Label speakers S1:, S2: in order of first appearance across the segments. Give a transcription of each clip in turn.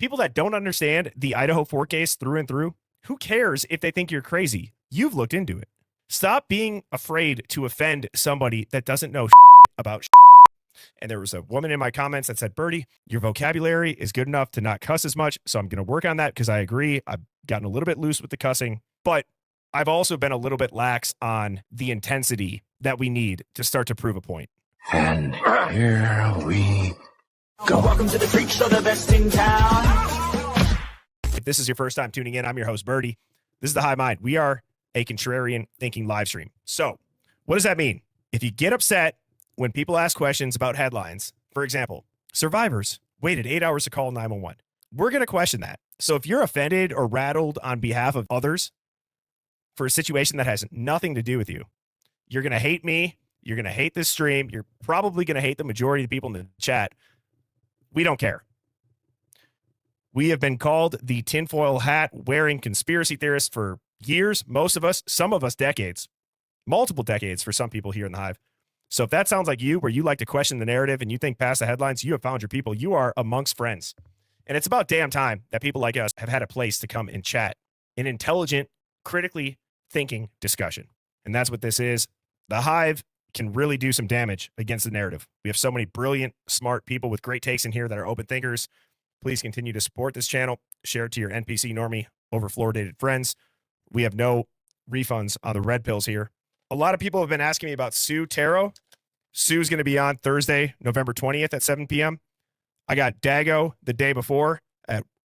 S1: People that don't understand the Idaho 4 case through and through, who cares if they think you're crazy? You've looked into it. Stop being afraid to offend somebody that doesn't know about. And there was a woman in my comments that said, Birdie, your vocabulary is good enough to not cuss as much. So I'm going to work on that because I agree. I've gotten a little bit loose with the cussing, but I've also been a little bit lax on the intensity that we need to start to prove a point.
S2: And here we go.
S3: Welcome to the freak show, the best in town.
S1: If this is your first time tuning in, I'm your host, Birdie. This is the Hive Mind. We are a contrarian thinking live stream. So what does that mean? If you get upset when people ask questions about headlines, for example, survivors waited 8 hours to call 911. We're going to question that. So if you're offended or rattled on behalf of others for a situation that has nothing to do with you, you're going to hate me. You're going to hate this stream. You're probably going to hate the majority of the people in the chat. We don't care. We have been called the tinfoil hat wearing conspiracy theorists for years. Most of us, some of us decades, multiple decades for some people here in the Hive. So if that sounds like you, where you like to question the narrative and you think past the headlines, you have found your people. You are amongst friends. And it's about damn time that people like us have had a place to come and chat, an intelligent, critically thinking discussion. And that's what this is. The Hive can really do some damage against the narrative. We have so many brilliant, smart people with great takes in here that are open thinkers. Please continue to support this channel. Share it to your NPC normie over fluoridated friends. We have no refunds on the red pills here. A lot of people have been asking me about Sue Tarot. Sue's going to be on Thursday, November 20th at 7 p.m. I got Dago the day before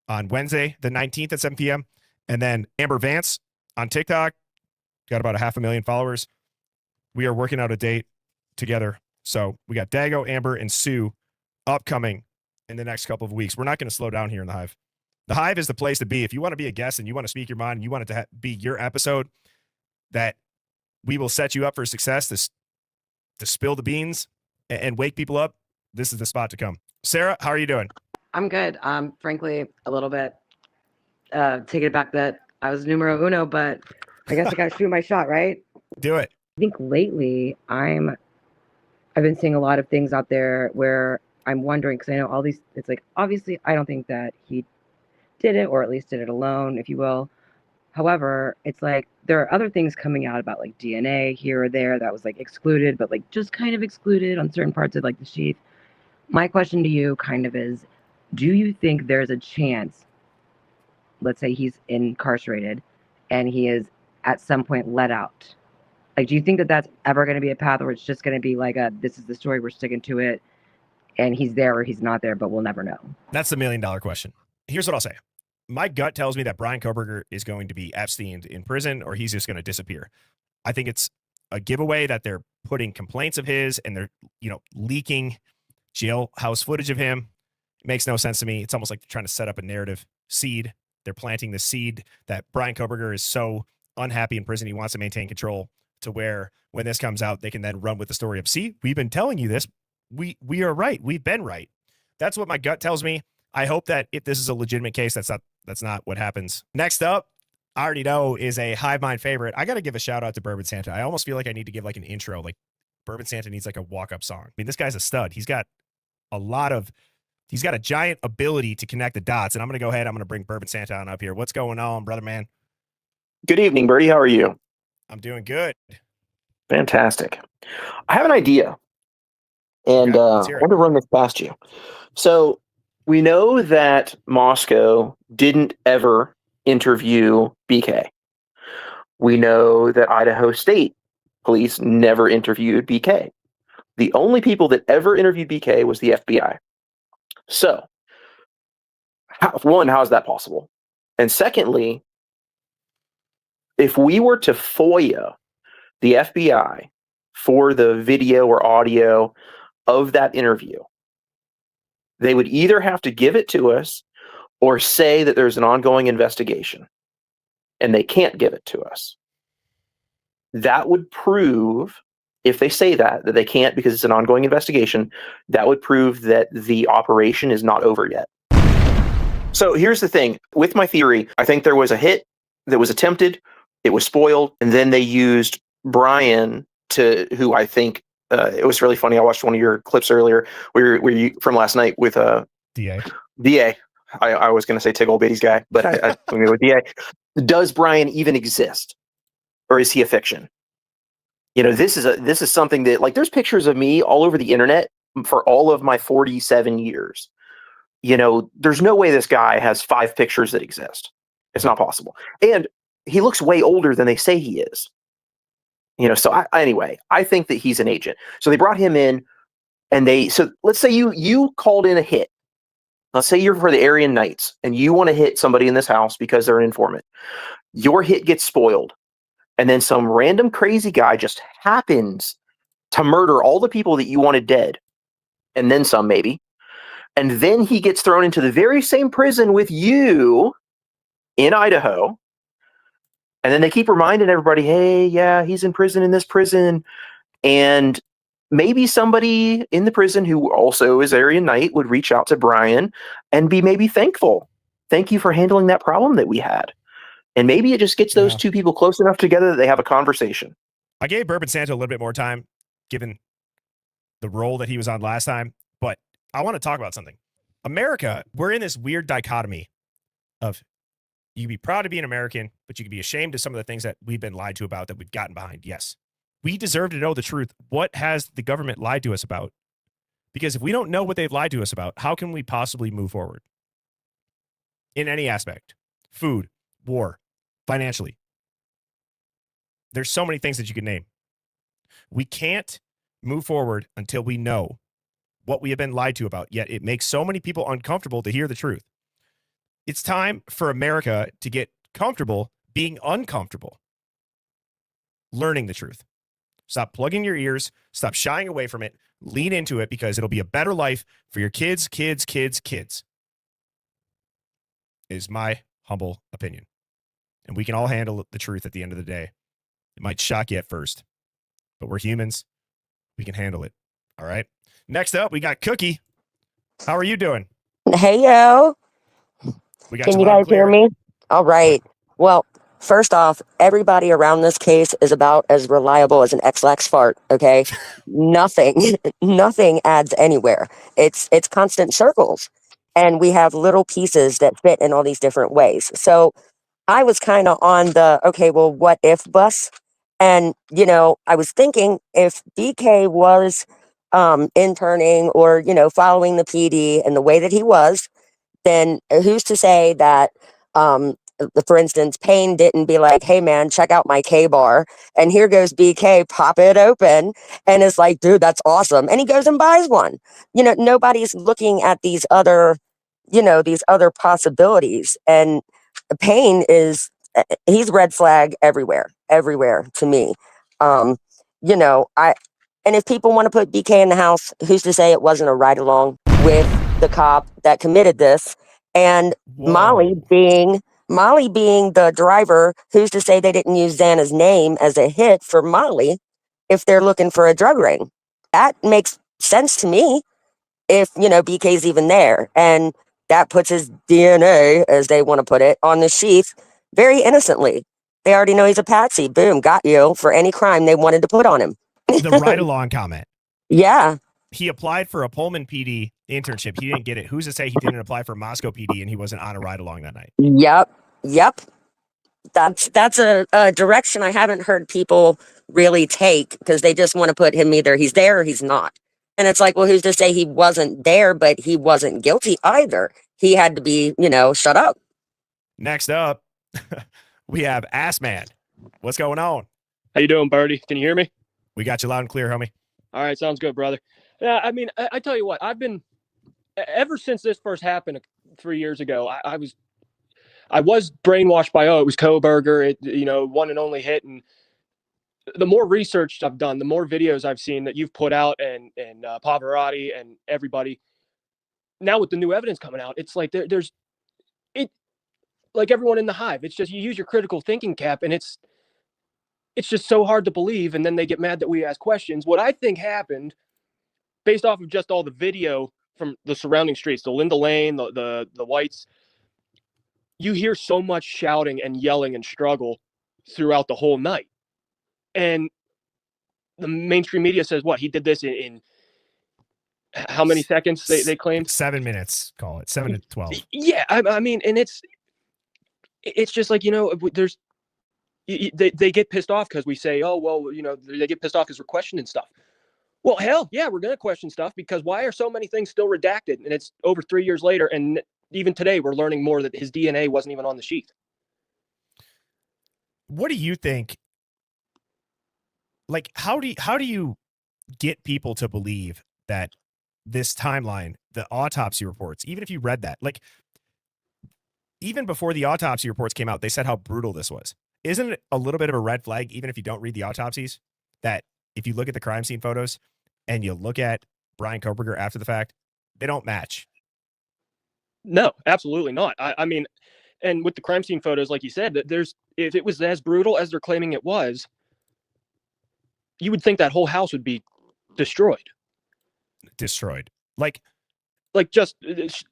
S1: on Wednesday, the 19th at 7 p.m. And then Amber Vance on TikTok. Got about 500,000 followers. We are working out a date together. So we got Dago, Amber, and Sue upcoming in the next couple of weeks. We're not going to slow down here in the Hive. The Hive is the place to be. If you want to be a guest and you want to speak your mind and you want it to be your episode, that we will set you up for success to spill the beans and wake people up. This is the spot to come. Sarah, how are you doing?
S4: I'm good. Frankly, a little bit taking it back that I was numero uno, but I guess I got to shoot my shot, right?
S1: Do it.
S4: I think lately I've been seeing a lot of things out there where I'm wondering, because I know all these, it's like, obviously I don't think that he did it, or at least did it alone, if you will. However, it's like there are other things coming out about like DNA here or there that was like excluded, but like just kind of excluded on certain parts of like the sheath. My question to you kind of is, do you think there's a chance, let's say he's incarcerated and he is at some point let out? Like, do you think that that's ever going to be a path where it's just going to be like this is the story, we're sticking to it, and he's there or he's not there, but we'll never know?
S1: That's the $1 million question. Here's what I'll say. My gut tells me that Brian Koberger is going to be Epsteined in prison, or he's just going to disappear. I think it's a giveaway that they're putting complaints of his and they're, leaking jailhouse footage of him. It makes no sense to me. It's almost like they're trying to set up a narrative seed. They're planting the seed that Brian Koberger is so unhappy in prison. He wants to maintain control to where when this comes out, they can then run with the story of, see, we've been telling you this. We are right. We've been right. That's what my gut tells me. I hope that if this is a legitimate case, that's not what happens. Next up, I already know is a Hive Mind favorite. I got to give a shout out to Bourbon Santa. I almost feel like I need to give like an intro. Like Bourbon Santa needs like a walk-up song. I mean, this guy's a stud. He's got a giant ability to connect the dots. And I'm going to go ahead. I'm going to bring Bourbon Santa on up here. What's going on, brother man?
S5: Good evening, Birdie. How are you?
S1: I'm doing good.
S5: Fantastic. I have an idea, and I want to run this past you. So we know that Moscow didn't ever interview BK. We know that Idaho State Police never interviewed BK. The only people that ever interviewed BK was the FBI. So, how is that possible? And secondly, if we were to FOIA the FBI for the video or audio of that interview, they would either have to give it to us or say that there's an ongoing investigation, and they can't give it to us. That would prove, if they say that they can't because it's an ongoing investigation, that would prove that the operation is not over yet. So here's the thing. With my theory, I think there was a hit that was attempted, it was spoiled, and then they used Brian who I think, it was really funny. I watched one of your clips earlier where you from last night with DA. I was going to say Tickle Bitty's guy, but I mean with DA. Does Brian even exist, or is he a fiction? You know, this is something that, like, there's pictures of me all over the internet for all of my 47 years. You know, there's no way this guy has 5 pictures that exist. It's not possible. And he looks way older than they say he is. You know, so anyway, I think that he's an agent. So they brought him in, and so let's say you called in a hit. Let's say you're for the Aryan Knights, and you want to hit somebody in this house because they're an informant. Your hit gets spoiled, and then some random crazy guy just happens to murder all the people that you wanted dead, and then some maybe. And then he gets thrown into the very same prison with you in Idaho. And then they keep reminding everybody, hey, yeah, he's in prison in this prison. And maybe somebody in the prison who also is Aryan Knight would reach out to Brian and be maybe thankful. Thank you for handling that problem that we had. And maybe it just gets those two people close enough together that they have a conversation.
S1: I gave Bourbon Santa a little bit more time, given the role that he was on last time. But I want to talk about something. America, we're in this weird dichotomy of you can be proud to be an American, but you can be ashamed of some of the things that we've been lied to about that we've gotten behind. Yes, we deserve to know the truth. What has the government lied to us about? Because if we don't know what they've lied to us about, how can we possibly move forward in any aspect? Food, war, financially. There's so many things that you could name. We can't move forward until we know what we have been lied to about, yet it makes so many people uncomfortable to hear the truth. It's time for America to get comfortable being uncomfortable, learning the truth. Stop plugging your ears, stop shying away from it, lean into it, because it'll be a better life for your kids, is my humble opinion. And we can all handle the truth at the end of the day. It might shock you at first, but we're humans. We can handle it. All right. Next up, we got Cookie. How are you doing?
S6: Hey, yo.
S1: We got
S6: Can
S1: you
S6: you
S1: loud and
S6: guys hear
S1: clear.
S6: me? All right. Well, first off, everybody around this case is about as reliable as an X-Lax fart, okay? Nothing adds anywhere. It's constant circles. And we have little pieces that fit in all these different ways. So I was kind of on the, okay, well, what if bus? And, you know, I was thinking if BK was interning or, you know, following the PD in the way that he was, then who's to say that, for instance, Payne didn't be like, hey, man, check out my K-bar. And here goes BK, pop it open. And it's like, dude, that's awesome. And he goes and buys one. You know, nobody's looking at these other, you know, these other possibilities. And Payne is, he's red flag everywhere to me. You know, and if people want to put BK in the house, who's to say it wasn't a ride along with the cop that committed this? And
S1: Whoa.
S6: Molly being the driver, who's to say they didn't use Xana's name as a hit for Molly if they're looking for a drug ring? That makes sense to me if, you know, BK's even there. And that puts his DNA, as they want to put it, on the sheath very innocently. They already know he's a patsy. Boom, got you for any crime they wanted to put on him.
S1: The ride-along comment.
S6: Yeah.
S1: He applied for a Pullman PD internship. He didn't get it. Who's to say he didn't apply for Moscow PD and he wasn't on a ride-along that night?
S6: Yep. That's a direction I haven't heard people really take, because they just want to put him either he's there or he's not. And it's like, well, who's to say he wasn't there, but he wasn't guilty either? He had to be, you know, shut up.
S1: Next up, we have Ass Man. What's going on?
S7: How you doing, Birdie? Can you hear me?
S1: We got you loud and clear, homie.
S7: All right, sounds good, brother. Yeah, I mean, I tell you what, I've been, ever since this first happened 3 years ago, I was brainwashed by, oh, it was Koberger, you know, one and only hit. And the more research I've done, the more videos I've seen that you've put out, and Pavarotti and everybody, now with the new evidence coming out, it's like there's like everyone in the hive. It's just you use your critical thinking cap, and it's just so hard to believe. And then they get mad that we ask questions. What I think happened, based off of just all the video from the surrounding streets, the Linda Lane, the Whites, you hear so much shouting and yelling and struggle throughout the whole night. And the mainstream media says, what, he did this in how many seconds they claimed?
S1: 7 minutes, call it 7 to 12.
S7: Yeah, I mean, and it's just like, there's they get pissed off because we say, oh well, they get pissed off because we're questioning stuff. Well, hell yeah, we're gonna question stuff, because why are so many things still redacted? And it's over 3 years later, and even today we're learning more that his DNA wasn't even on the sheet.
S1: What do you think? Like, how do you get people to believe that this timeline, the autopsy reports, even if you read that, like, even before the autopsy reports came out, they said how brutal this was. Isn't it a little bit of a red flag, even if you don't read the autopsies, that if you look at the crime scene photos and you look at Brian Koberger after the fact, they don't match?
S7: No, absolutely not. I mean, and with the crime scene photos, like you said, that if it was as brutal as they're claiming it was, you would think that whole house would be destroyed. Like just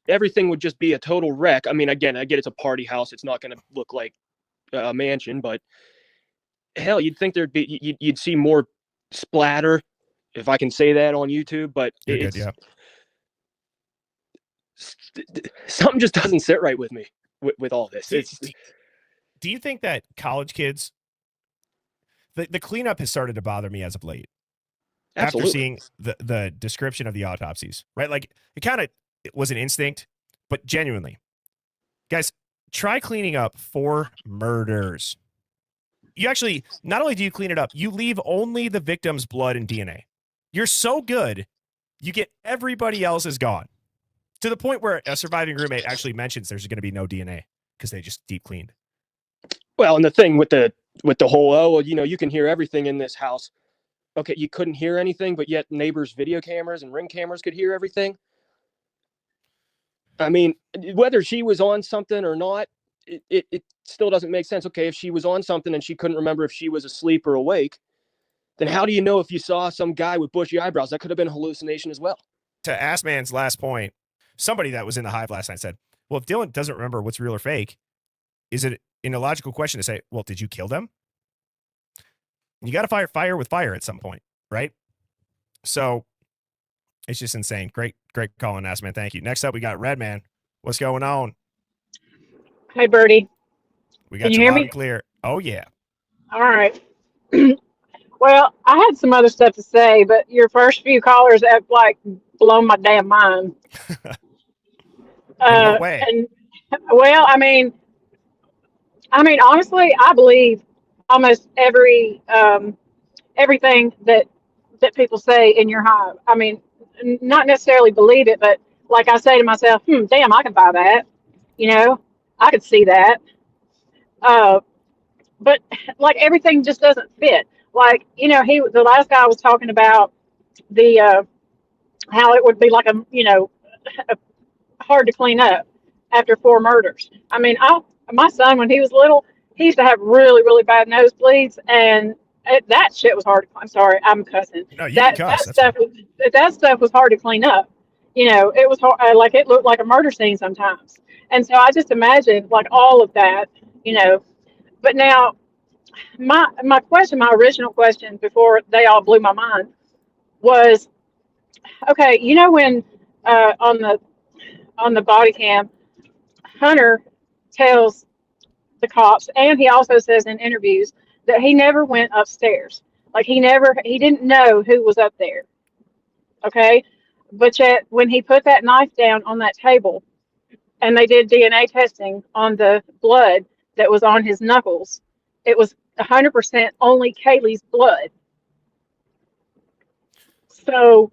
S7: everything would just be a total wreck. I mean, again, I get it's a party house. It's not going to look like a mansion, but hell, you'd think you'd see more splatter, if I can say that on YouTube, but
S1: You're good, yeah.
S7: Something just doesn't sit right with me with all this.
S1: Do you think that college kids, the cleanup has started to bother me as of late?
S7: Absolutely.
S1: After seeing the description of the autopsies, right? Like, it was an instinct, but genuinely, guys, try cleaning up 4 murders. You actually, not only do you clean it up, you leave only the victim's blood and DNA. You're so good, you get everybody else is gone. To the point where a surviving roommate actually mentions there's going to be no DNA because they just deep cleaned.
S7: Well, and the thing with the whole, you can hear everything in this house. Okay, you couldn't hear anything, but yet neighbors' video cameras and Ring cameras could hear everything. I mean, whether she was on something or not, it still doesn't make sense. Okay, if she was on something and she couldn't remember if she was asleep or awake, then how do you know if you saw some guy with bushy eyebrows? That could have been a hallucination as well.
S1: To Assman's last point, somebody that was in the Hive last night said, well, if Dylan doesn't remember what's real or fake, is it an illogical question to say, well, did you kill them? You got to fight fire with fire at some point, right? So it's just insane. Great call on Assman. Thank you. Next up, we got Redman. What's going on?
S8: Hi, Birdie.
S1: We got
S8: Can you
S1: you
S8: hear
S1: loud
S8: me?
S1: and clear. Oh, yeah.
S8: All right. Well, I had some other stuff to say, but your first few callers have like blown my damn mind.
S1: In what way?
S8: And well, I mean, honestly, I believe almost everything that people say in your Hive. I mean, not necessarily believe it, but like I say to myself, damn, I could buy that. I could see that. But like everything just doesn't fit. Like, the last guy was talking about the how it would be like hard to clean up after 4 murders. I mean, my son, when he was little, he used to have really, really bad nosebleeds, and that shit was hard to. I'm sorry, I'm cussing.
S1: No, you can cuss.
S8: That stuff was hard to clean up. It was hard, like it looked like a murder scene sometimes. And so I just imagined like all of that. But now my original question before they all blew my mind was, okay, when on the body cam, Hunter tells the cops, and he also says in interviews that he never went upstairs. Like he didn't know who was up there. Okay. But yet when he put that knife down on that table and they did DNA testing on the blood that was on his knuckles, it was 100% only Kaylee's blood. So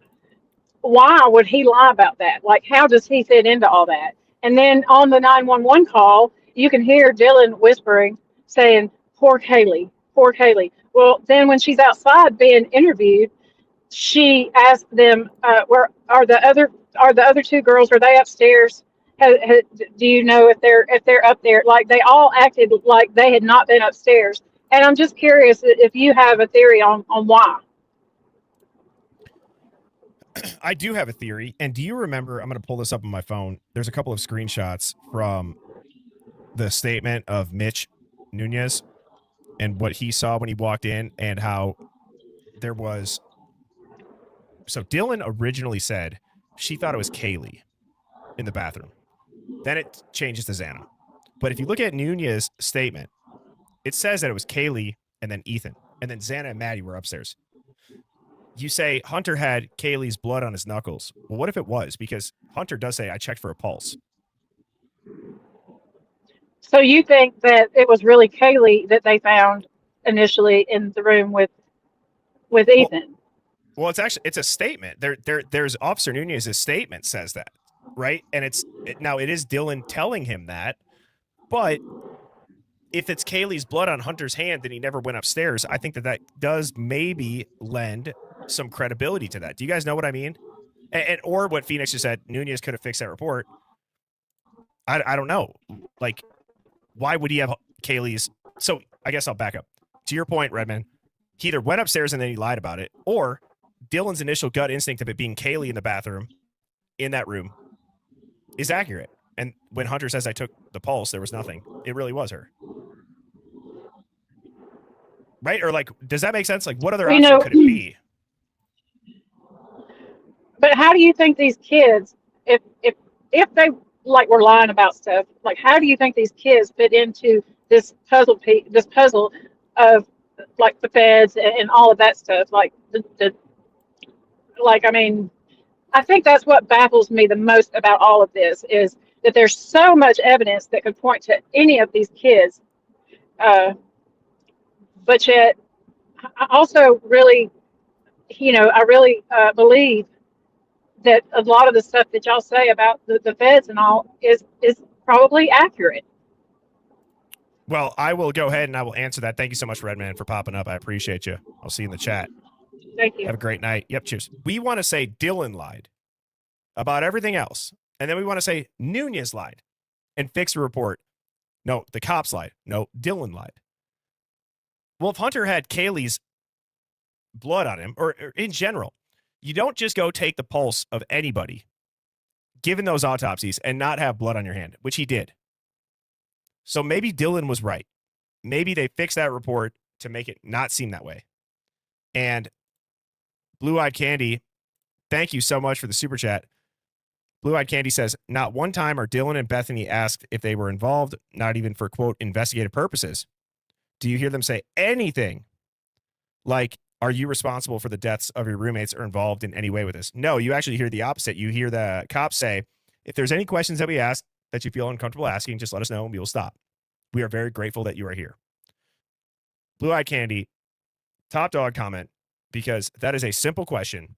S8: why would he lie about that? Like, how does he fit into all that? And then on the 911 call, you can hear Dylan whispering, saying, poor Kaylee, poor Kaylee. Well, then when she's outside being interviewed, she asked them, where are the other 2 girls? Are they upstairs? Do you know if they're up there? Like, they all acted like they had not been upstairs. And I'm just curious if you have a theory on why.
S1: I do have a theory. And do you remember, I'm going to pull this up on my phone. There's a couple of screenshots from the statement of Mitch Nunez and what he saw when he walked in, and how there was. So Dylan originally said she thought it was Kaylee in the bathroom. Then it changes to Xana. But if you look at Nunez's statement, it says that it was Kaylee and then Ethan. And then Xana and Maddie were upstairs. You say Hunter had Kaylee's blood on his knuckles. Well, what if it was? Because Hunter does say, I checked for a pulse.
S8: So you think that it was really Kaylee that they found initially in the room with Ethan?
S1: Well, it's a statement. There's Officer Nunez's statement says that, right? And it is Dylan telling him that, but if it's Kaylee's blood on Hunter's hand and he never went upstairs, I think that does maybe lend some credibility to that. Do you guys know what I mean? And or what Phoenix just said, Nunez could have fixed that report. I don't know. Like, why would he have Kaylee's? So I guess I'll back up. To your point, Redman, he either went upstairs and then he lied about it, or Dylan's initial gut instinct of it being Kaylee in the bathroom, in that room, is accurate. And when Hunter says I took the pulse, there was nothing. It really was her. Right? Or like, does that make sense? Like, what other option could it be?
S8: But how do you think these kids, if they like were lying about stuff, like how do you think these kids fit into this puzzle of like the feds and all of that stuff? Like I mean, I think that's what baffles me the most about all of this is that there's so much evidence that could point to any of these kids, but yet I also really, I really believe that a lot of the stuff that y'all say about the feds and all is probably accurate.
S1: Well, I will go ahead and I will answer that. Thank you so much, Redman, for popping up. I appreciate you. I'll see you in the chat.
S8: Thank you.
S1: Have a great night. Yep, cheers. We want to say Dylan lied about everything else. And then we want to say Nunez lied and fix the report. No, the cops lied. No, Dylan lied. Well, if Hunter had Kaylee's blood on him, or in general, you don't just go take the pulse of anybody, given those autopsies, and not have blood on your hand, which he did. So maybe Dylan was right. Maybe they fixed that report to make it not seem that way. And Blue Eyed Candy, thank you so much for the super chat. Blue Eyed Candy says, not one time are Dylan and Bethany asked if they were involved, not even for, quote, investigative purposes. Do you hear them say anything like, are you responsible for the deaths of your roommates or involved in any way with this? No, you actually hear the opposite. You hear the cops say, if there's any questions that we ask that you feel uncomfortable asking, just let us know and we will stop. We are very grateful that you are here. Blue Eyed Candy, top dog comment, because that is a simple question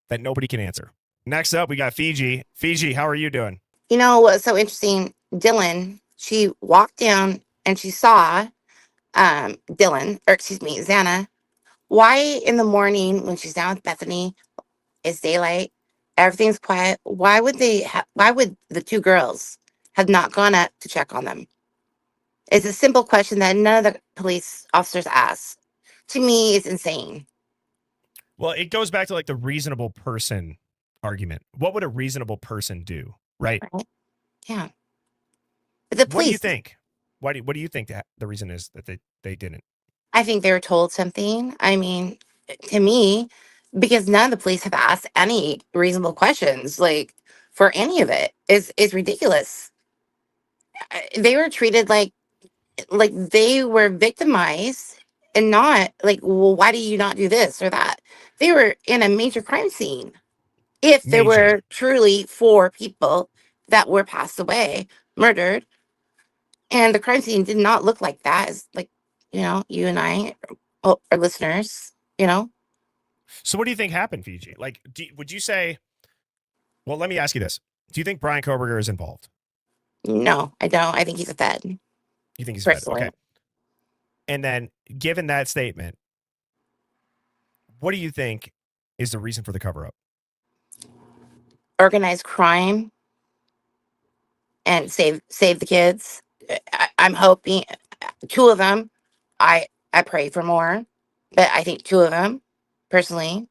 S1: that nobody can answer. Next up, we got Fiji. Fiji, how are you doing?
S9: You know what's so interesting? Dylan, she walked down and she saw Xana. Why in the morning when she's down with Bethany, it's daylight, everything's quiet. Why would the two girls have not gone up to check on them? It's a simple question that none of the police officers ask. To me, it's insane.
S1: Well, it goes back to like the reasonable person argument. What would a reasonable person do? Right?
S9: Yeah. But the police,
S1: what do you think? What do you think the reason is that they didn't?
S9: I think they were told something. I mean, to me, because none of the police have asked any reasonable questions, like for any of it, is ridiculous. They were treated like they were victimized and not like, well, why do you not do this or that? They were in a major crime scene. If there were truly 4 people that were passed away, murdered, and the crime scene did not look like that, as like, you and I, our listeners,
S1: So what do you think happened, Fiji? Like, would you say, well, let me ask you this. Do you think Brian Koberger is involved?
S9: No, I don't. I think he's a Fed.
S1: You think he's a Fed? Okay. And then given that statement, what do you think is the reason for the cover-up?
S9: Organized crime and save the kids. I'm hoping 2 of them. I pray for more, but I think 2 of them personally.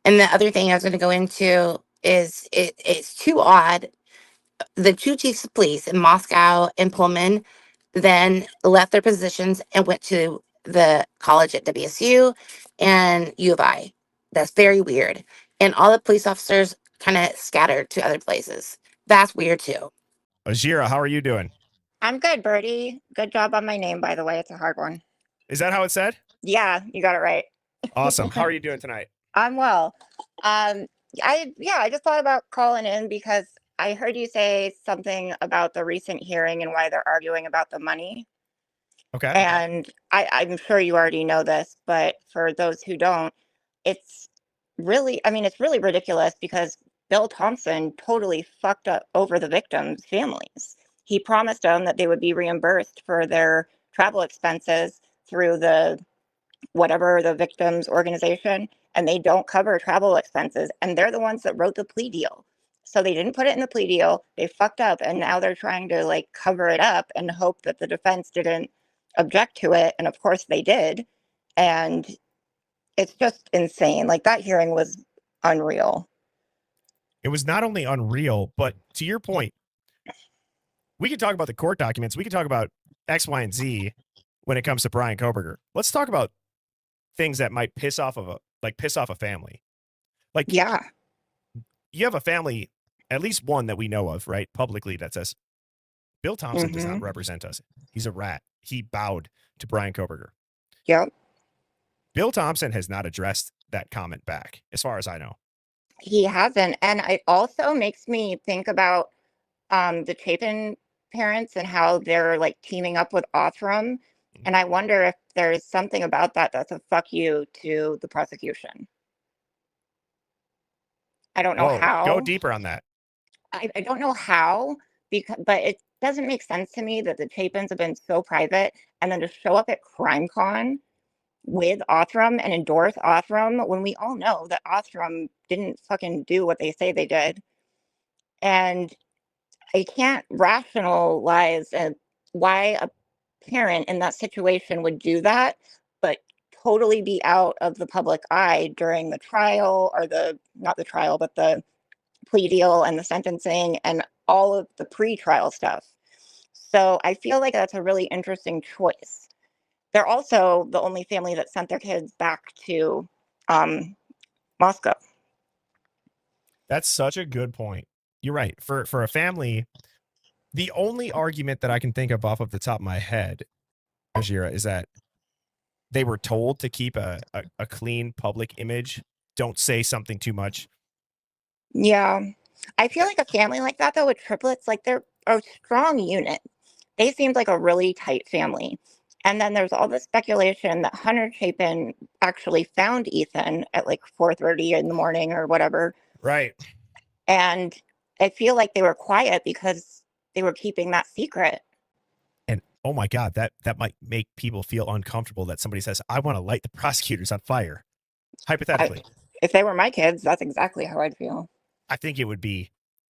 S9: And the other thing I was going to go into is it's too odd. The 2 chiefs of police in Moscow and Pullman then left their positions and went to the college at WSU and U of I. That's very weird. and all the police officers kind of scattered to other places. That's weird too.
S1: Ozira, how are you doing?
S10: I'm good, Birdie. Good job on my name, by the way. It's a hard one.
S1: Is that how it said?
S10: Yeah, you got it right.
S1: Awesome. How are you doing tonight?
S10: I'm well. I just thought about calling in because I heard you say something about the recent hearing and why they're arguing about the money.
S1: Okay.
S10: And I'm sure you already know this, but for those who don't, it's it's really ridiculous because Bill Thompson totally fucked up over the victims' families. He promised them that they would be reimbursed for their travel expenses through whatever the victims organization, and they don't cover travel expenses, and they're the ones that wrote the plea deal. So they didn't put it in the plea deal. They fucked up, and now they're trying to like cover it up and hope that the defense didn't object to it, and of course they did. And it's just insane. Like, that hearing was unreal.
S1: It was not only unreal, but to your point, we could talk about the court documents. We could talk about X, Y, and Z when it comes to Bryan Kohberger. Let's talk about things that might piss off a family. Like,
S10: Yeah.
S1: you have a family, at least one that we know of, right, publicly, that says Bill Thompson does not represent us. He's a rat. He bowed to Bryan Kohberger.
S10: Yep.
S1: Bill Thompson has not addressed that comment back, as far as I know.
S10: He hasn't. And it also makes me think about the Chapin parents and how they're like teaming up with Othram. And I wonder if there's something about that that's a fuck you to the prosecution. I don't know how.
S1: Go deeper on that.
S10: I don't know how, but it doesn't make sense to me that the Chapins have been so private and then to show up at CrimeCon with Othram and endorse Othram when we all know that Othram didn't fucking do what they say they did. And I can't rationalize why a parent in that situation would do that, but totally be out of the public eye during the trial, or not the trial, but the plea deal and the sentencing and all of the pre-trial stuff. So I feel like that's a really interesting choice. They're also the only family that sent their kids back to Moscow.
S1: That's such a good point. You're right. For a family, the only argument that I can think of off of the top of my head, Ozira, is that they were told to keep a clean public image. Don't say something too much.
S10: Yeah. I feel like a family like that, though, with triplets, like, they're a strong unit. They seemed like a really tight family. And then there's all this speculation that Hunter Chapin actually found Ethan at like 4:30 in the morning or whatever.
S1: Right.
S10: And I feel like they were quiet because they were keeping that secret.
S1: And oh my God, that might make people feel uncomfortable that somebody says, I want to light the prosecutors on fire. Hypothetically.
S10: If they were my kids, that's exactly how I'd feel.
S1: I think it would be,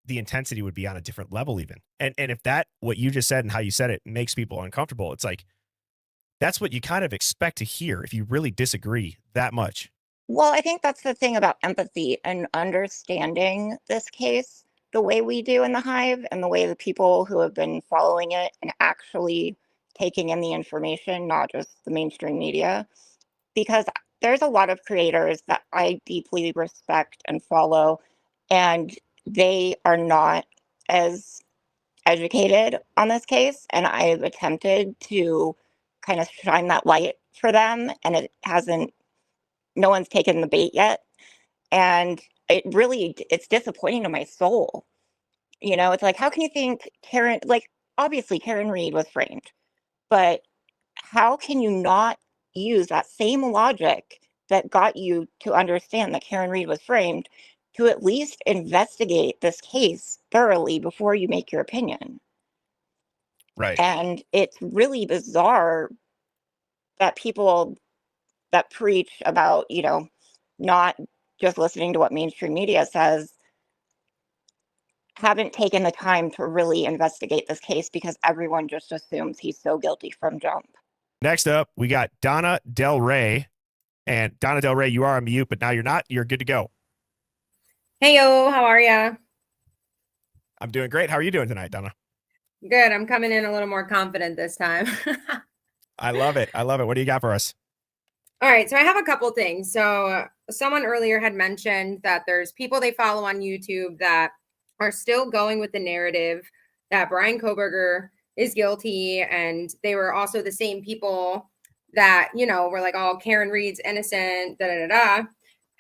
S1: the intensity would be on a different level even. And if that, what you just said and how you said it, makes people uncomfortable, it's like, that's what you kind of expect to hear if you really disagree that much.
S10: Well, I think that's the thing about empathy and understanding this case the way we do in the Hive, and the way the people who have been following it and actually taking in the information, not just the mainstream media. Because there's a lot of creators that I deeply respect and follow, and they are not as educated on this case. And I've attempted to kind of shine that light for them, and no one's taken the bait yet. And it's disappointing to my soul. You know, it's like, how can you think obviously Karen Reed was framed, but how can you not use that same logic that got you to understand that Karen Reed was framed to at least investigate this case thoroughly before you make your opinion?
S1: Right.
S10: And it's really bizarre that people that preach about, not just listening to what mainstream media says, haven't taken the time to really investigate this case, because everyone just assumes he's so guilty from jump.
S1: Next up, we got Donna Del Rey. And Donna Del Rey, you are on mute, but now you're not. You're good to go.
S11: Hey, yo, how are ya?
S1: I'm doing great. How are you doing tonight, Donna?
S11: Good. I'm coming in a little more confident this time.
S1: I love it. I love it. What do you got for us?
S11: All right. So I have a couple things. So someone earlier had mentioned that there's people they follow on YouTube that are still going with the narrative that Brian Koberger is guilty, and they were also the same people that, you know, were like, oh, Karen Reed's innocent, da da da da.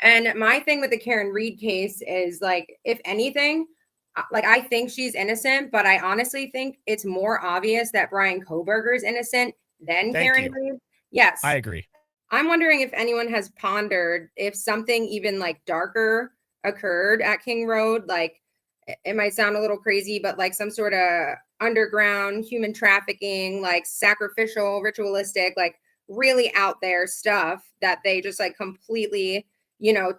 S11: And my thing with the Karen Reed case is, like, if anything, like, I think she's innocent, but I honestly think it's more obvious that Brian Koberger is innocent than Karen Reed. Yes.
S1: I agree.
S11: I'm wondering if anyone has pondered if something even like darker occurred at King Road. Like, it might sound a little crazy, but like some sort of underground human trafficking, like sacrificial, ritualistic, like really out there stuff that they just like completely, you know,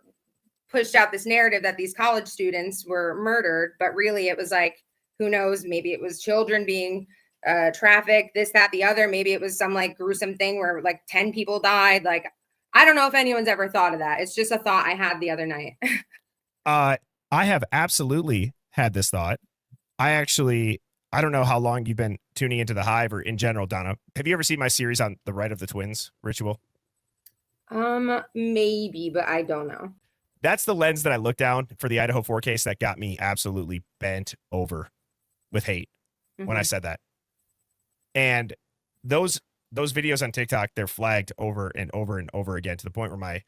S11: pushed out this narrative that these college students were murdered. But really it was like, who knows, maybe it was children being trafficked, this, that, the other. Maybe it was some like gruesome thing where like 10 people died. Like, I don't know if anyone's ever thought of that. It's just a thought I had the other night.
S1: I have absolutely had this thought. I don't know how long you've been tuning into the Hive or in general, Donna. Have you ever seen my series on the Right of the Twins ritual?
S11: Maybe, but I don't know.
S1: That's the lens that I looked down for the Idaho 4 case that got me absolutely bent over with hate when I said that. And those videos on TikTok, they're flagged over and over and over again to the point where I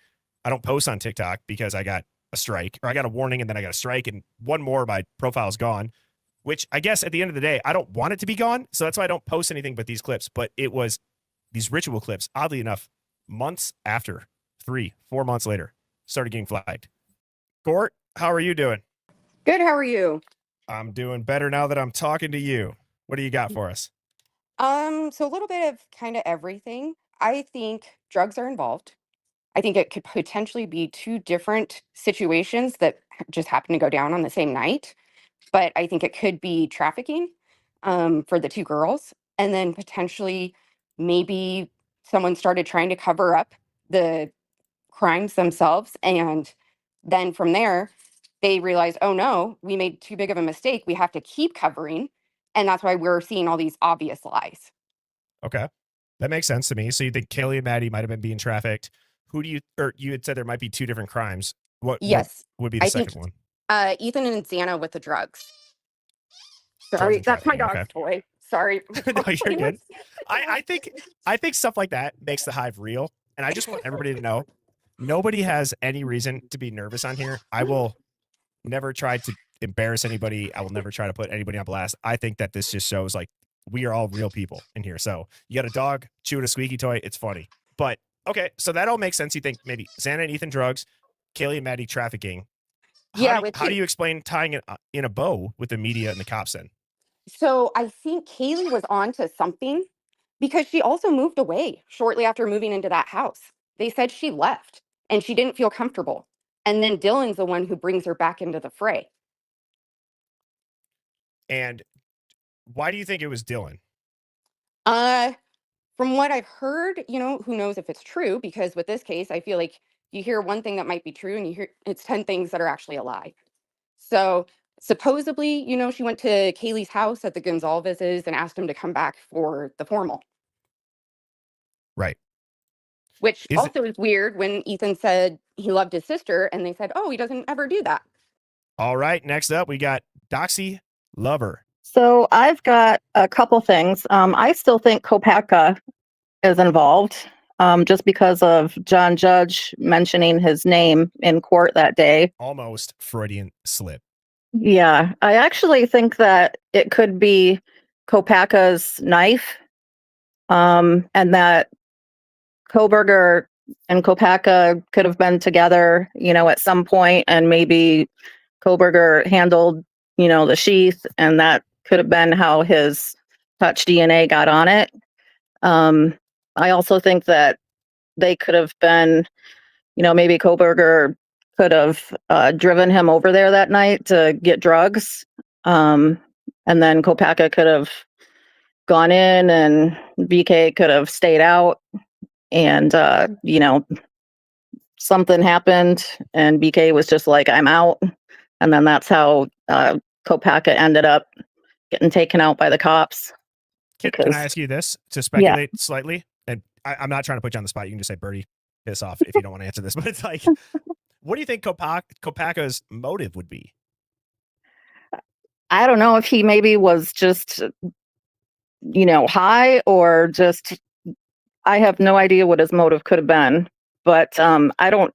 S1: don't post on TikTok because I got a strike, or I got a warning and then I got a strike, and one more, my profile's gone, which I guess at the end of the day, I don't want it to be gone. So that's why I don't post anything but these clips. But it was these ritual clips, oddly enough, months after, 3-4 months later, started getting flagged. Court, how are you doing?
S12: Good. How are you?
S1: I'm doing better now that I'm talking to you. What do you got for us?
S12: So a little bit of kind of everything. I think drugs are involved. I think it could potentially be two different situations that just happen to go down on the same night. But I think it could be trafficking for the two girls. And then potentially maybe someone started trying to cover up the crimes themselves. And then from there, they realized, oh no, we made too big of a mistake. We have to keep covering. And that's why we're seeing all these obvious lies.
S1: Okay. That makes sense to me. So you think Kaylee and Maddie might have been being trafficked. You had said there might be two different crimes. What would be the second one?
S12: Ethan and Xana with the drugs.
S1: Drugs
S12: Sorry,
S1: and
S12: that's my
S1: trafficking,
S12: dog's toy. Sorry.
S1: No, you're good. I think stuff like that makes the Hive real. And I just want everybody to know, nobody has any reason to be nervous on here. I will never try to embarrass anybody. I will never try to put anybody on blast. I think that this just shows like we are all real people in here. So you got a dog chewing a squeaky toy. It's funny. But okay, so that all makes sense. You think maybe Xana and Ethan drugs, Kaylee and Maddie trafficking. How do you explain tying it in a bow with the media and the cops then?
S12: So I think Kaylee was onto something because she also moved away shortly after moving into that house. They said she left and she didn't feel comfortable. And then Dylan's the one who brings her back into the fray.
S1: And why do you think it was Dylan?
S12: From what I've heard, you know, who knows if it's true, because with this case, I feel like you hear one thing that might be true and you hear it's 10 things that are actually a lie. So supposedly, you know, she went to Kaylee's house at the Gonzalez's and asked him to come back for the formal.
S1: Right.
S12: Which also is weird when Ethan said he loved his sister and they said, oh, he doesn't ever do that.
S1: All right. Next up, we got Doxy Lover.
S13: So I've got a couple things. I still think Kopacka is involved just because of John Judge mentioning his name in court that day.
S1: Almost Freudian slip.
S13: Yeah, I actually think that it could be Kopacka's knife and that Koberger and Kopacka could have been together, you know, at some point, and maybe Koberger handled, you know, the sheath, and that could have been how his touch DNA got on it. I also think that they could have been, you know, maybe Koberger could have driven him over there that night to get drugs. And then Kopacka could have gone in and BK could have stayed out. And, you know, something happened and BK was just like, I'm out. And then that's how Kopacka ended up getting taken out by the cops.
S1: Can I ask you this to speculate slightly? And I'm not trying to put you on the spot. You can just say, Birdie, piss off if you don't want to answer this. But it's like, What do you think Kopaka's motive would be?
S13: I don't know if he maybe was just, high or just, I have no idea what his motive could have been. But I don't,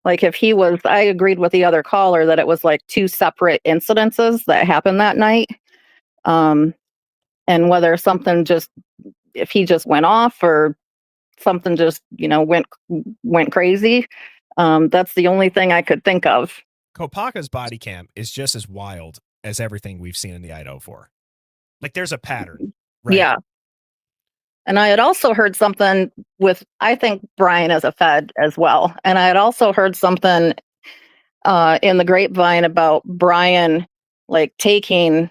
S13: like if he was, I agreed with the other caller that it was like two separate incidences that happened that night. And whether something just, if he just went off or something just, went crazy. That's the only thing I could think of.
S1: Kopaka's body cam is just as wild as everything we've seen in the Idaho 4. Like there's a pattern, right?
S13: Yeah. And I had also heard something with, I think Brian is a Fed as well. And I had also heard something in the grapevine about Brian, like taking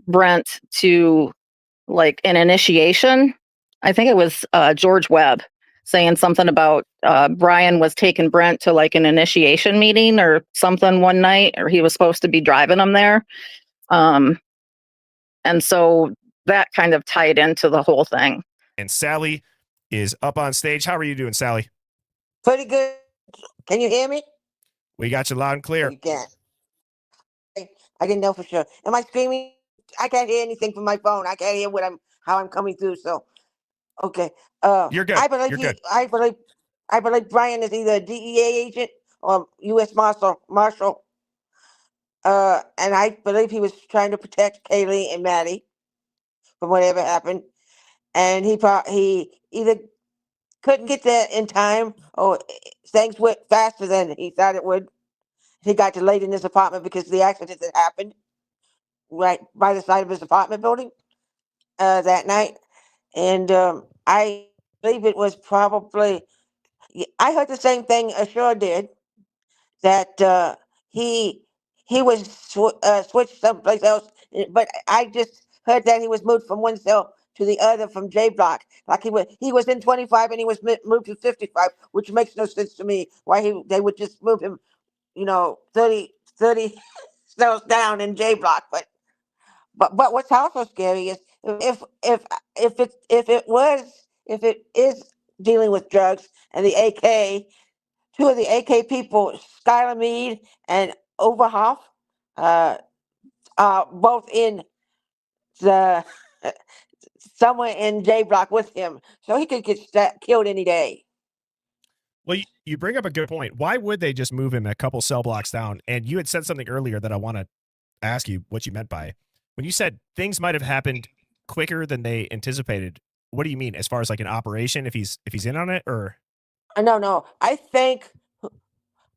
S13: Brent to like an initiation. I think it was George Webb saying something about Brian was taking Brent to like an initiation meeting or something one night, or he was supposed to be driving him there. And so that kind of tied into the whole thing.
S1: And Sally is up on stage. How are you doing, Sally?
S14: Pretty good. Can you hear me?
S1: We got you loud and clear.
S14: You can't. I didn't know for sure. Am I screaming? I can't hear anything from my phone. I can't hear how I'm coming through. So, okay.
S1: You're good.
S14: I believe
S1: You're good.
S14: I believe Brian is either a DEA agent or U.S. Marshal. And I believe he was trying to protect Kaylee and Maddie from whatever happened. And he either couldn't get there in time or things went faster than he thought it would. He got delayed in his apartment because the accident that happened right by the side of his apartment building that night. And I believe it was probably, I heard the same thing Ashur did, that he was switched someplace else, but I just heard that he was moved from one cell to the other from J Block. Like he was in 25 and he was moved to 55, which makes no sense to me. Why they would just move him, 30 cells down in J Block. But what's also scary is if it is dealing with drugs and the AK, two of the AK people, Skylar Mead and Overhoff, are both in the somewhere in J Block with him, so he could get killed any day.
S1: Well, you bring up a good point. Why would they just move him a couple cell blocks down? And you had said something earlier that I want to ask you what you meant by when you said things might have happened quicker than they anticipated. What do you mean, as far as like an operation? If he's in on it, or
S14: no, I think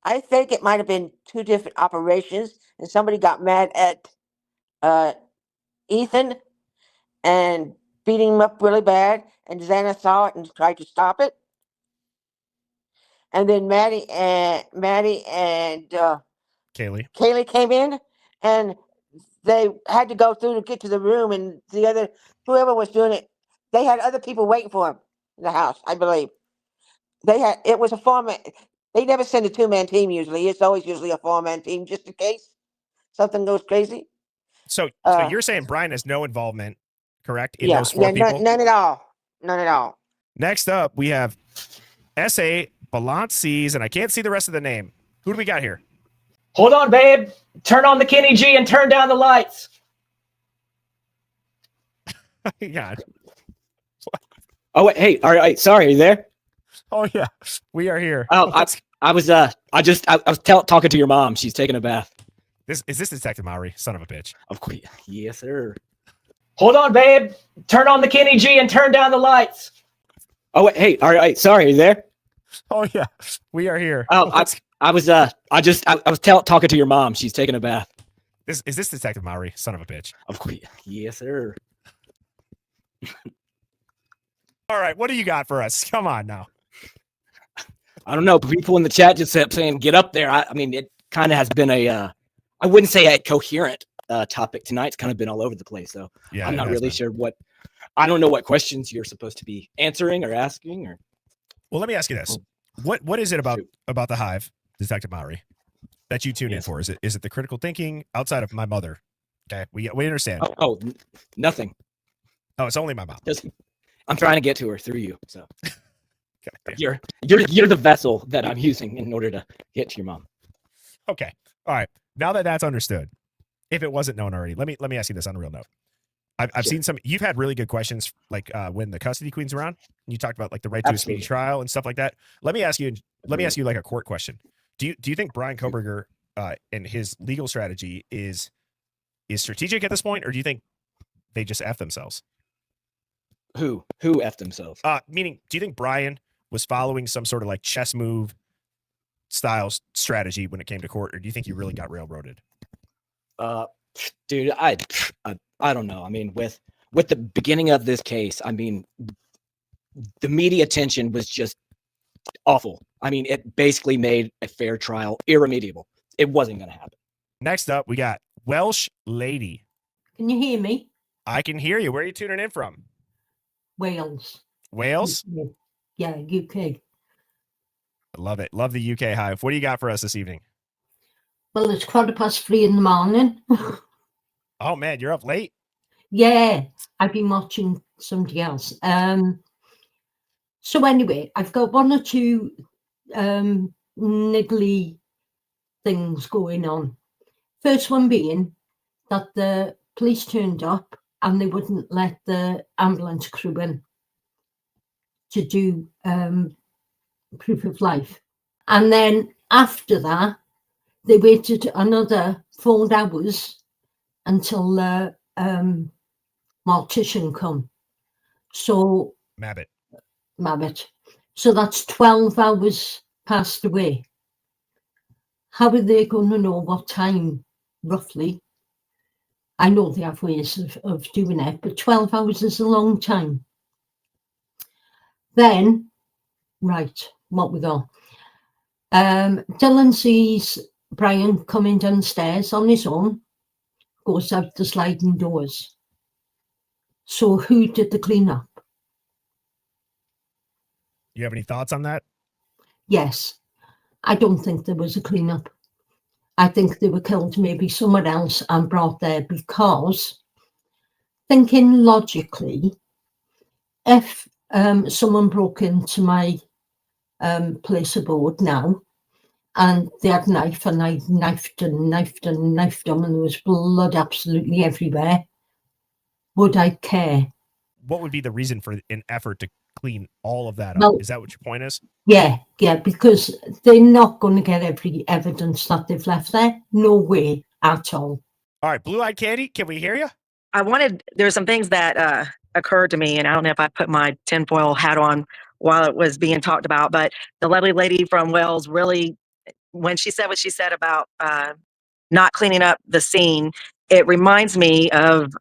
S14: it might have been two different operations, and somebody got mad at Ethan and beat him up really bad, and Xana saw it and tried to stop it. And then Maddie and Kaylee came in, and they had to go through to get to the room, and whoever was doing it, they had other people waiting for him in the house, I believe. It was a four-man. They never send a two-man team usually. It's always usually a four-man team just in case something goes crazy.
S1: So you're saying Brian has no involvement, correct? In
S14: yeah,
S1: those four people?
S14: None at all. None at all.
S1: Next up, we have S.A. Balances, and I can't see the rest of the name. Who do we got here?
S15: Hold on, babe. Turn on the Kenny G and turn down the lights.
S1: God.
S15: Oh, wait, hey, all right, sorry, are you there?
S1: Oh, yeah, we are here.
S15: Oh, I was talking to your mom. She's taking a bath.
S1: Is this Detective Maury, son of a bitch?
S15: Of course, yes, sir. Hold on, babe. Turn on the Kenny G and turn down the lights. Oh, wait, hey, all right, sorry, are you there?
S1: Oh, yeah, we are here.
S15: Oh, I was talking to your mom. She's taking a bath.
S1: Is this Detective Maury, son of a bitch?
S15: Of course, yes, sir.
S1: All right, what do you got for us? Come on now.
S15: I don't know. People in the chat just kept saying, "Get up there." I mean, it kind of has been I wouldn't say a coherent topic tonight. It's kind of been all over the place. So yeah, I'm not really sure I don't know what questions you're supposed to be answering or asking. Or
S1: well, let me ask you this: what is it about the Hive, Detective Maury, that you tune in for? Is it the critical thinking outside of my mother? Okay, we understand.
S15: Nothing.
S1: Oh, it's only my mom.
S15: I'm trying to get to her through you. So you're the vessel that I'm using in order to get to your mom.
S1: Okay. All right. Now that that's understood, if it wasn't known already, let me ask you this on a real note. I've seen some. You've had really good questions, like when the custody queen's around. You talked about like the right to a speedy trial and stuff like that. Let me ask you like a court question. Do you think Brian Koberger and his legal strategy is strategic at this point, or do you think they just F themselves?
S15: Who F themselves?
S1: Meaning, do you think Brian was following some sort of like chess move style strategy when it came to court, or do you think he really got railroaded?
S15: Dude, I don't know. I mean, with the beginning of this case, I mean, the media attention was just awful. I mean, it basically made a fair trial irremediable. It wasn't going to happen.
S1: Next up, we got Welsh Lady.
S16: Can you hear me?
S1: I can hear you. Where are you tuning in from?
S16: Wales.
S1: Wales?
S16: Yeah, UK.
S1: Love it. Love the UK Hive. What do you got for us this evening?
S16: Well, it's 3:15 in the morning.
S1: Oh, man, you're up late?
S16: Yeah, I've been watching somebody else. So anyway, I've got one or two niggly things going on. First one being that the police turned up and they wouldn't let the ambulance crew in to do proof of life. And then after that, they waited another 4 hours until the mortician come. So Mabbit. So that's 12 hours passed away. How are they going to know what time, roughly? I know they have ways of doing it, but 12 hours is a long time. Then, right, what we got? Dylan sees Brian coming downstairs on his own, goes out the sliding doors. So who did the cleanup?
S1: You have any thoughts on that?
S16: Yes. I don't think there was a cleanup. I think they were killed maybe somewhere else and brought there because, thinking logically, if someone broke into my place abode now and they had a knife and I knifed them and there was blood absolutely everywhere, would I care?
S1: What would be the reason for an effort to clean all of that
S16: Well,
S1: up? Is that what your point is?
S16: Yeah, because they're not going to get every evidence that they've left there. No way at all.
S1: All right, Blue-Eyed Candy, can we hear you?
S6: There's some things that occurred to me, and I don't know if I put my tinfoil hat on while it was being talked about, but the lovely lady from Wales really, when she said what she said about not cleaning up the scene, it reminds me of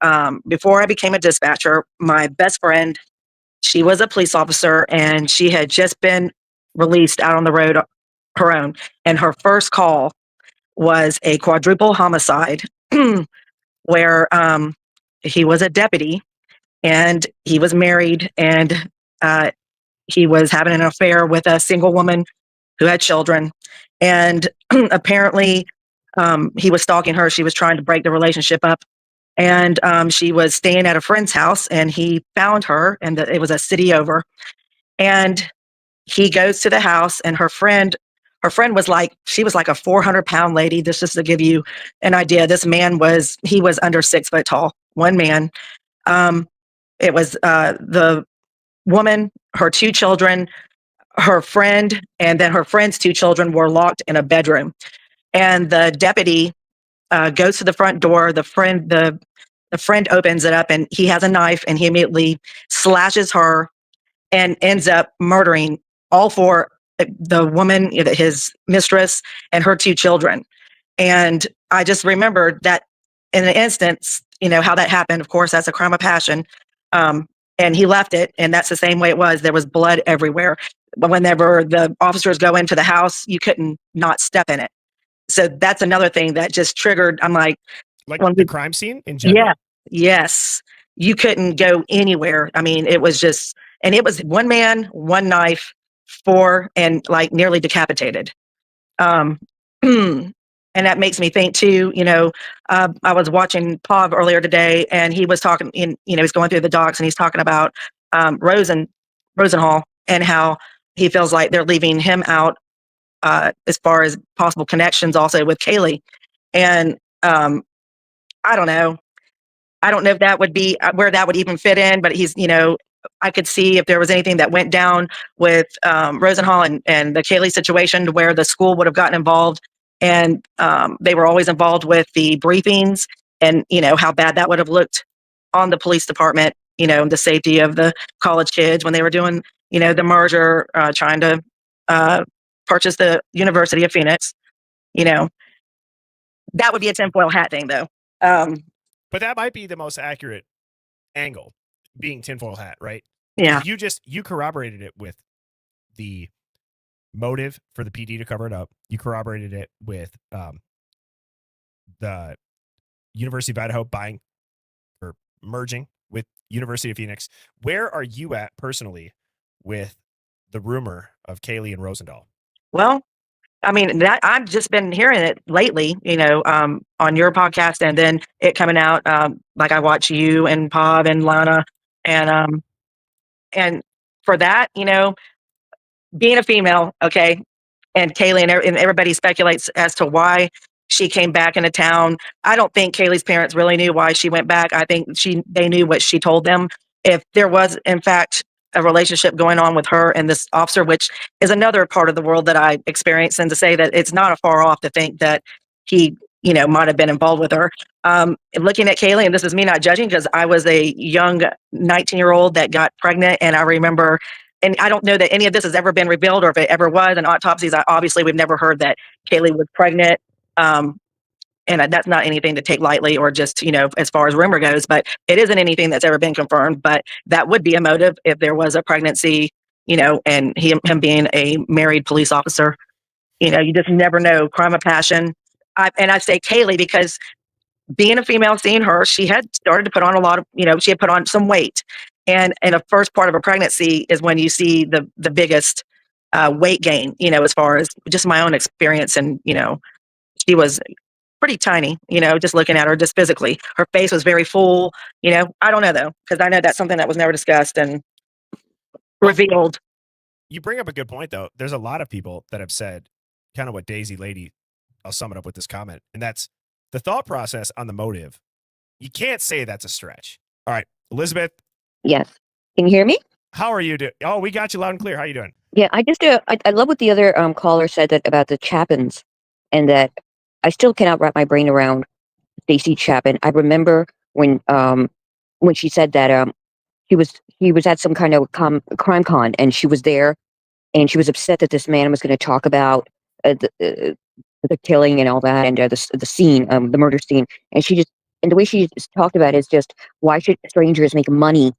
S6: before I became a dispatcher, my best friend, she was a police officer and she had just been released out on the road her own. And her first call was a quadruple homicide where he was a deputy and he was married and he was having an affair with a single woman who had children. And apparently he was stalking her. She was trying to break the relationship up. And she was staying at a friend's house and he found her and it was a city over. And he goes to the house and her friend was like, she was like a 400-pound lady. This just to give you an idea. This man he was under 6 foot tall, one man. It was the woman, her 2 children, her friend, and then her friend's 2 children were locked in a bedroom. And the deputy goes to the front door. The friend opens it up and he has a knife and he immediately slashes her and ends up murdering all 4, the woman, his mistress, and her 2 children. And I just remembered that in an instance, how that happened. Of course, that's a crime of passion. And he left it, and that's the same way it was. There was blood everywhere. But whenever the officers go into the house, you couldn't not step in it. So that's another thing that just triggered. I'm like
S1: the crime scene in general?
S6: Yeah. Yes. You couldn't go anywhere. I mean, it was just, and it was one man, one knife, 4, and like nearly decapitated. And that makes me think too, I was watching Pav earlier today and he was talking he's going through the docs and he's talking about Rosenhall and how he feels like they're leaving him out
S17: as far as possible connections also with Kaylee. And I don't know. I don't know if that would be where that would even fit in, but he's, I could see if there was anything that went down with Rosenhall and the Kaylee situation to where the school would have gotten involved. And they were always involved with the briefings and, how bad that would have looked on the police department, the safety of the college kids when they were doing, the merger, trying to purchase the University of Phoenix, that would be a tinfoil hat thing though.
S1: But that might be the most accurate angle, being tinfoil hat, right?
S17: Yeah.
S1: You corroborated it with the motive for the PD to cover it up. You corroborated it with the University of Idaho buying or merging with University of Phoenix. Where are you at personally with the rumor of Kaylee and Rosendahl?
S17: Well, I mean, that I've just been hearing it lately, on your podcast, and then it coming out. Like I watch you and Pav and Lana, and for that, being a female, okay, and Kaylee and everybody speculates as to why she came back into town. I don't think Kaylee's parents really knew why she went back. I think they knew what she told them. If there was, in fact, a relationship going on with her and this officer, which is another part of the world that I experienced, and to say that it's not a far off to think that he, might have been involved with her. Looking at Kaylee, and this is me not judging because I was a young 19-year-old that got pregnant, and I remember, and I don't know that any of this has ever been revealed or if it ever was in autopsies. Obviously, we've never heard that Kaylee was pregnant. And that's not anything to take lightly or just, as far as rumor goes, but it isn't anything that's ever been confirmed. But that would be a motive if there was a pregnancy, and him being a married police officer. You just never know. Crime of passion. I say Kaylee because being a female, seeing her, she had started to put on a lot of, she had put on some weight. And the first part of a pregnancy is when you see the biggest weight gain, as far as just my own experience. And, she was pretty tiny, just looking at her just physically. Her face was very full, I don't know though, because I know that's something that was never discussed and revealed.
S1: You bring up a good point though. There's a lot of people that have said kind of what Daisy Lady, I'll sum it up with this comment, and that's the thought process on the motive. You can't say that's a stretch. All right, Elizabeth.
S18: Yes. Can you hear me?
S1: How are you doing? Oh, we got you loud and clear. How you doing?
S18: Yeah, I love what the other caller said that about the Chapins, and that I still cannot wrap my brain around Stacy Chapin. I remember when she said that he was at some kind of crime con, and she was there, and she was upset that this man was going to talk about the killing and all that, and the scene, the murder scene, and the way she just talked about it is just, why should strangers make money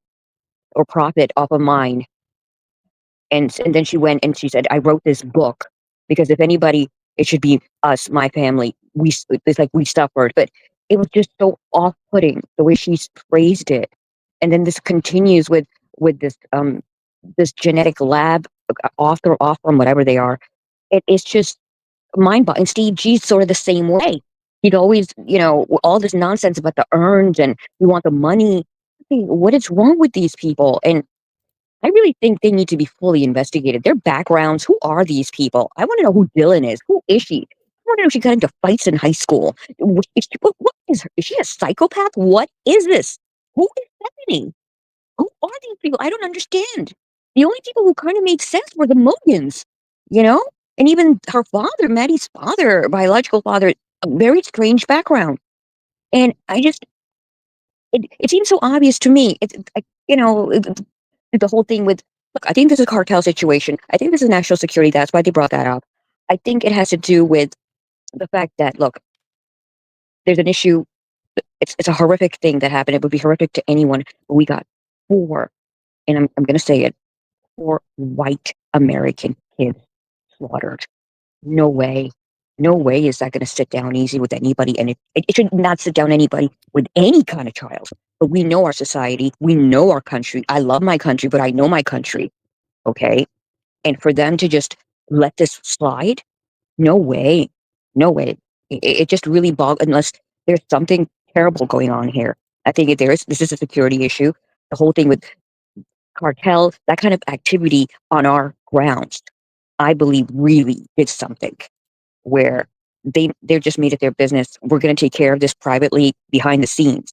S18: or profit off of mine? And then she went and she said, I wrote this book because if anybody, it should be us, my family. It's like we suffered, but it was just so off-putting the way she phrased it. And then this continues with this genetic lab author, whatever they are. It's just mind-boggling. And Steve G's sort of the same way. He'd always, all this nonsense about the earned and we want the money. I mean, what is wrong with these people? And I really think they need to be fully investigated. Their backgrounds, who are these people? I want to know who Dylan is. Who is she? I want to know if she got into fights in high school. What is her? Is she a psychopath? What is this? Who is Bethany? Who are these people? I don't understand. The only people who kind of made sense were the Mogans, And even her father, Maddie's father, biological father, a very strange background. And it seems so obvious to me. The whole thing with, look, I think this is a cartel situation. I think this is national security. That's why they brought that up. I think it has to do with the fact that, look, there's an issue. It's a horrific thing that happened. It would be horrific to anyone. But we got 4, and I'm going to say it, 4 white American kids slaughtered. No way. No way is that going to sit down easy with anybody. And it should not sit down anybody with any kind of child. But we know our society. We know our country. I love my country, but I know my country. Okay? And for them to just let this slide? No way. No way. It just really boggles, unless there's something terrible going on here. I think this is a security issue. The whole thing with cartel, that kind of activity on our grounds. I believe really did something where they're just made it their business. We're going to take care of this privately behind the scenes,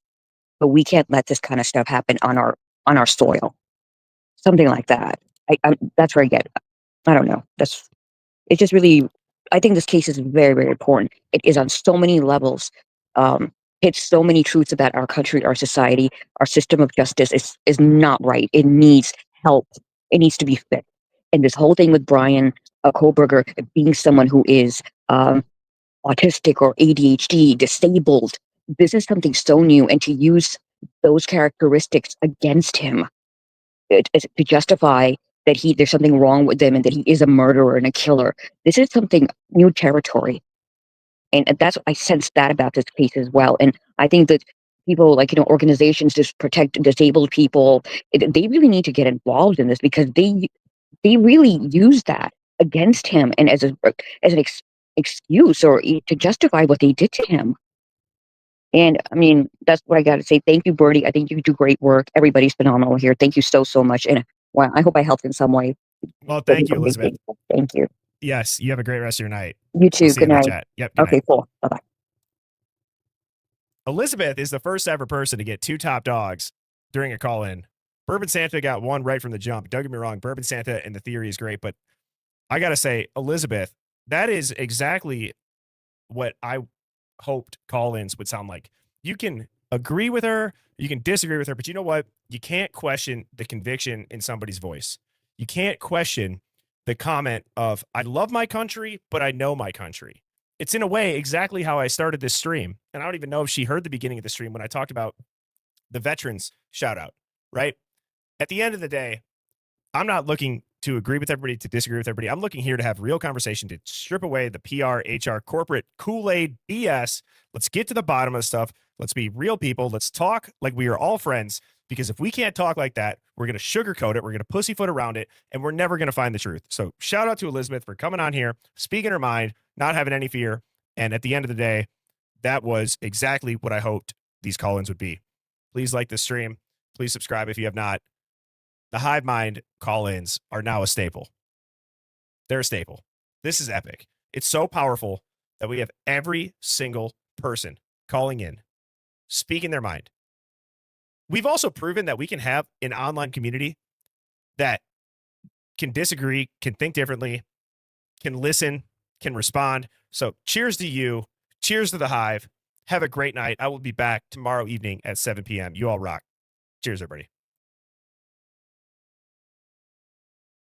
S18: but we can't let this kind of stuff happen on our soil. Something like that. That's where I get. I don't know. It's just really. I think this case is very, very important. It is on so many levels. Hits so many truths about our country, our society, our system of justice is not right. It needs help. It needs to be fixed. And this whole thing with Brian Kohlberger being someone who is autistic or ADHD, disabled, this is something so new. And to use those characteristics against him to justify that there's something wrong with him and that he is a murderer and a killer, this is something new territory. And that's I sense that about this case as well. And I think that people like organizations to protect disabled people, they really need to get involved in this because they really use that against him and as an excuse or to justify what they did to him. And I mean, that's what I got to say. Thank you, Birdie. I think you do great work. Everybody's phenomenal here. Thank you so much. And well, I hope I helped in some way.
S1: Well, thank you, Elizabeth.
S18: Thank you.
S1: Yes, you have a great rest of your night.
S18: You too.
S1: We'll see
S18: Good
S1: you in
S18: night.
S1: the chat. Yep. Good
S18: Okay,
S1: night.
S18: cool. Bye bye.
S1: Elizabeth is the first ever person to get 2 top dogs during a call-in. Bourbon Santa got 1 right from the jump. Don't get me wrong, Bourbon Santa and the theory is great, but I got to say, Elizabeth, that is exactly what I hoped call-ins would sound like. You can agree with her, you can disagree with her, but you know what? You can't question the conviction in somebody's voice. You can't question the comment of, I love my country, but I know my country. It's in a way exactly how I started this stream. And I don't even know if she heard the beginning of the stream when I talked about the veterans shout out, right? At the end of the day, I'm not looking to agree with everybody, to disagree with everybody. I'm looking here to have real conversation, to strip away the PR, HR, corporate Kool-Aid BS. Let's get to the bottom of the stuff. Let's be real people. Let's talk like we are all friends, because if we can't talk like that, we're going to sugarcoat it. We're going to pussyfoot around it, and we're never going to find the truth. So shout out to Elizabeth for coming on here, speaking her mind, not having any fear. And at the end of the day, that was exactly what I hoped these call-ins would be. Please like this stream. Please subscribe if you have not. The Hive Mind call-ins are now a staple. They're a staple. This is epic. It's so powerful that we have every single person calling in, speaking their mind. We've also proven that we can have an online community that can disagree, can think differently, can listen, can respond. So cheers to you. Cheers to the Hive. Have a great night. I will be back tomorrow evening at 7 p.m. You all rock. Cheers, everybody.